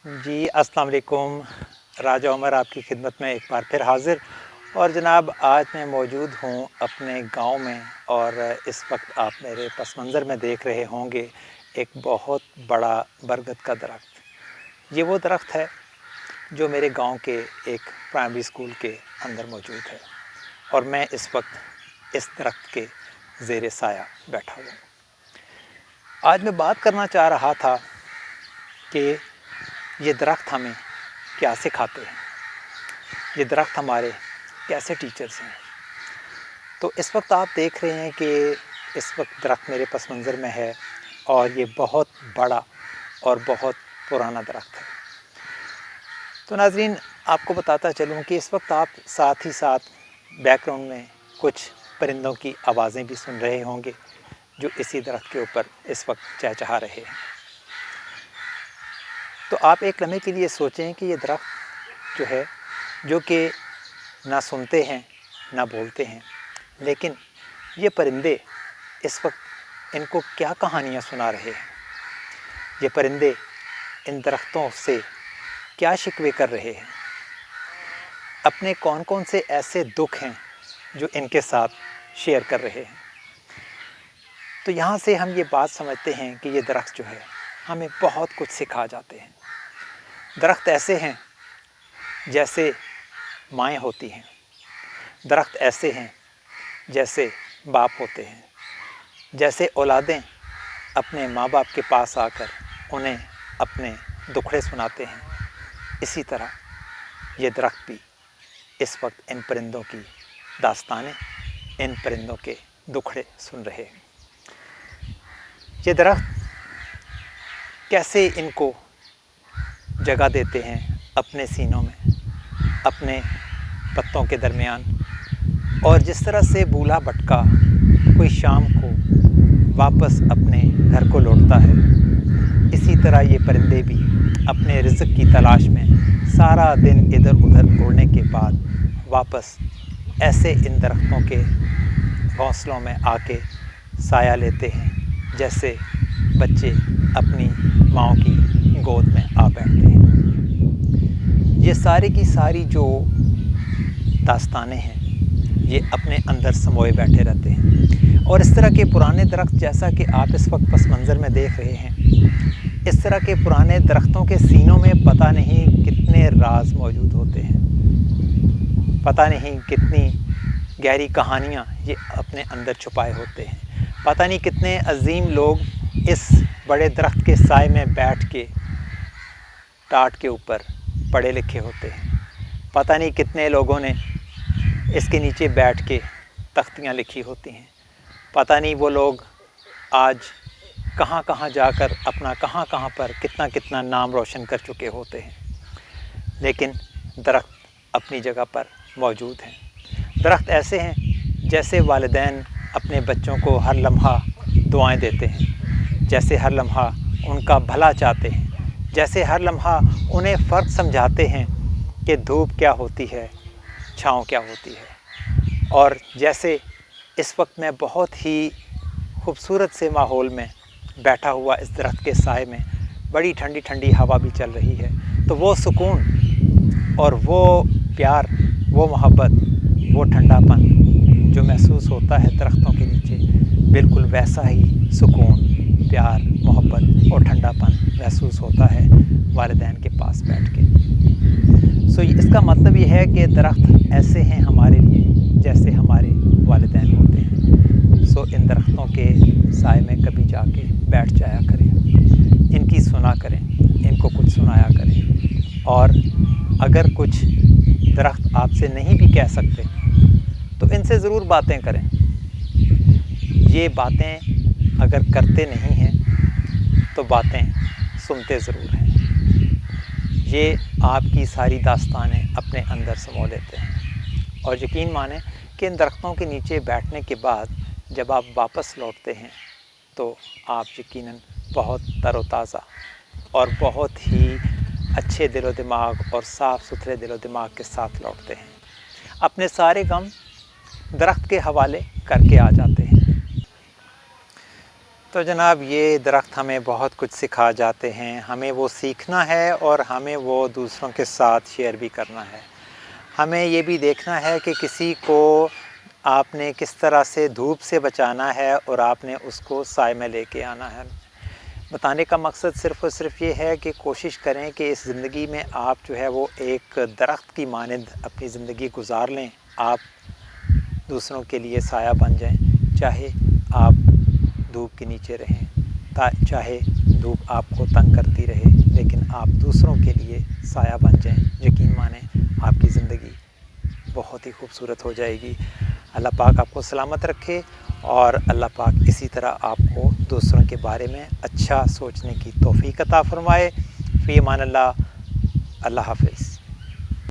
जी अस्सलाम वालेकुम। राजा उमर आपकी खिदमत में एक बार फिर हाज़िर। और जनाब, आज मैं मौजूद हूँ अपने गांव में और इस वक्त आप मेरे पस मंज़र में देख रहे होंगे एक बहुत बड़ा बरगद का दरख्त। ये वो दरख्त है जो मेरे गांव के एक प्राइमरी स्कूल के अंदर मौजूद है और मैं इस वक्त इस दरख्त के ज़ेर साया बैठा हुआ हूँ। आज मैं बात करना चाह रहा था कि ये दरख्त हमें क्या सिखाते हैं, ये दरख्त हमारे कैसे टीचर्स हैं। तो इस वक्त आप देख रहे हैं कि इस वक्त दरख्त मेरे पस मंज़र में है और ये बहुत बड़ा और बहुत पुराना दरख्त है। तो नाज़रीन, आपको बताता चलूँ कि इस वक्त आप साथ ही साथ बैकग्राउंड में कुछ परिंदों की आवाज़ें भी सुन रहे होंगे जो इसी दरख्त के ऊपर इस वक्त चहचहा रहे हैं। तो आप एक लम्हे के लिए सोचें कि ये दरख्त जो है, जो कि ना सुनते हैं ना बोलते हैं, लेकिन ये परिंदे इस वक्त इनको क्या कहानियाँ सुना रहे हैं। ये परिंदे इन दरख्तों से क्या शिकवे कर रहे हैं, अपने कौन कौन से ऐसे दुख हैं जो इनके साथ शेयर कर रहे हैं। तो यहाँ से हम ये बात समझते हैं कि ये दरख्त जो है हमें बहुत कुछ सिखा जाते हैं। दरख्त ऐसे हैं जैसे माएँ होती हैं, दरख्त ऐसे हैं जैसे बाप होते हैं, जैसे औलादें अपने माँ बाप के पास आकर उन्हें अपने दुखड़े सुनाते हैं, इसी तरह ये दरख्त भी इस वक्त इन परिंदों की दास्तानें, इन परिंदों के दुखड़े सुन रहे हैं। ये दरख्त कैसे इनको जगह देते हैं अपने सीनों में, अपने पत्तों के दरमियान, और जिस तरह से बूढ़ा भटका कोई शाम को वापस अपने घर को लौटता है, इसी तरह ये परिंदे भी अपने रिज़्क़ की तलाश में सारा दिन इधर उधर उड़ने के बाद वापस ऐसे इन दरख्तों के घोंसलों में आके साया लेते हैं जैसे बच्चे अपनी माँ की गोद में आ बैठते हैं। ये सारी की सारी जो दास्तानें हैं ये अपने अंदर समोए बैठे रहते हैं। और इस तरह के पुराने दरख्त, जैसा कि आप इस वक्त पस मंज़र में देख रहे हैं, इस तरह के पुराने दरख्तों के सीनों में पता नहीं कितने राज मौजूद होते हैं, पता नहीं कितनी गहरी कहानियाँ ये अपने अंदर छुपाए होते हैं, पता नहीं कितने अजीम लोग इस बड़े दरख्त के साए में बैठ के टाट के ऊपर पढ़े लिखे होते हैं, पता नहीं कितने लोगों ने इसके नीचे बैठ के तख्तियाँ लिखी होती हैं, पता नहीं वो लोग आज कहाँ कहाँ जाकर अपना कहाँ कहाँ पर कितना कितना नाम रोशन कर चुके होते हैं। लेकिन दरख्त अपनी जगह पर मौजूद हैं। दरख्त ऐसे हैं जैसे वालिदैन अपने बच्चों को हर लम्हा दुआएं देते हैं, जैसे हर लम्हा उनका भला चाहते हैं, जैसे हर लम्हा उन्हें फ़र्क समझाते हैं कि धूप क्या होती है, छाँव क्या होती है। और जैसे इस वक्त मैं बहुत ही खूबसूरत से माहौल में बैठा हुआ इस दरख्त के साए में, बड़ी ठंडी ठंडी हवा भी चल रही है, तो वो सुकून और वो प्यार, वो मोहब्बत, वो ठंडापन जो महसूस होता है दरख्तों के नीचे, बिल्कुल वैसा ही सुकून, प्यार, मोहब्बत और ठंडापन महसूस होता है वालिदैन के पास बैठ के। सो इसका मतलब ये है कि दरख्त ऐसे हैं हमारे लिए जैसे हमारे वालिदैन होते हैं। सो इन दरख्तों के साए में कभी जाके बैठ जाया करें, इनकी सुना करें, इनको कुछ सुनाया करें। और अगर कुछ दरख्त आपसे नहीं भी कह सकते तो इनसे ज़रूर बातें करें। ये बातें अगर करते नहीं हैं तो बातें सुनते ज़रूर हैं। ये आपकी सारी दास्तानें अपने अंदर समो लेते हैं। और यकीन मानें कि इन दरख्तों के नीचे बैठने के बाद जब आप वापस लौटते हैं तो आप यकीनन बहुत तरोताज़ा और बहुत ही अच्छे दिलो दिमाग और साफ़ सुथरे दिलो दिमाग के साथ लौटते हैं, अपने सारे गम दरख्त के हवाले करके आ जाते हैं। تو جناب یہ درخت ہمیں بہت کچھ سکھا جاتے ہیں، ہمیں وہ سیکھنا ہے اور ہمیں وہ دوسروں کے ساتھ شیئر بھی کرنا ہے۔ ہمیں یہ بھی دیکھنا ہے کہ کسی کو آپ نے کس طرح سے دھوپ سے بچانا ہے اور آپ نے اس کو سائے میں لے کے آنا ہے۔ بتانے کا مقصد صرف اور صرف یہ ہے کہ کوشش کریں کہ اس زندگی میں آپ جو ہے وہ ایک درخت کی مانند اپنی زندگی گزار لیں، آپ دوسروں کے لیے سایہ بن جائیں، چاہے آپ دھوپ کے نیچے رہیں، چاہے دھوپ آپ کو تنگ کرتی رہے، لیکن آپ دوسروں کے لیے سایہ بن جائیں۔ یقین مانیں آپ کی زندگی بہت ہی خوبصورت ہو جائے گی۔ اللہ پاک آپ کو سلامت رکھے اور اللہ پاک اسی طرح آپ کو دوسروں کے بارے میں اچھا سوچنے کی توفیق عطا فرمائے۔ فی امان اللہ، اللہ حافظ۔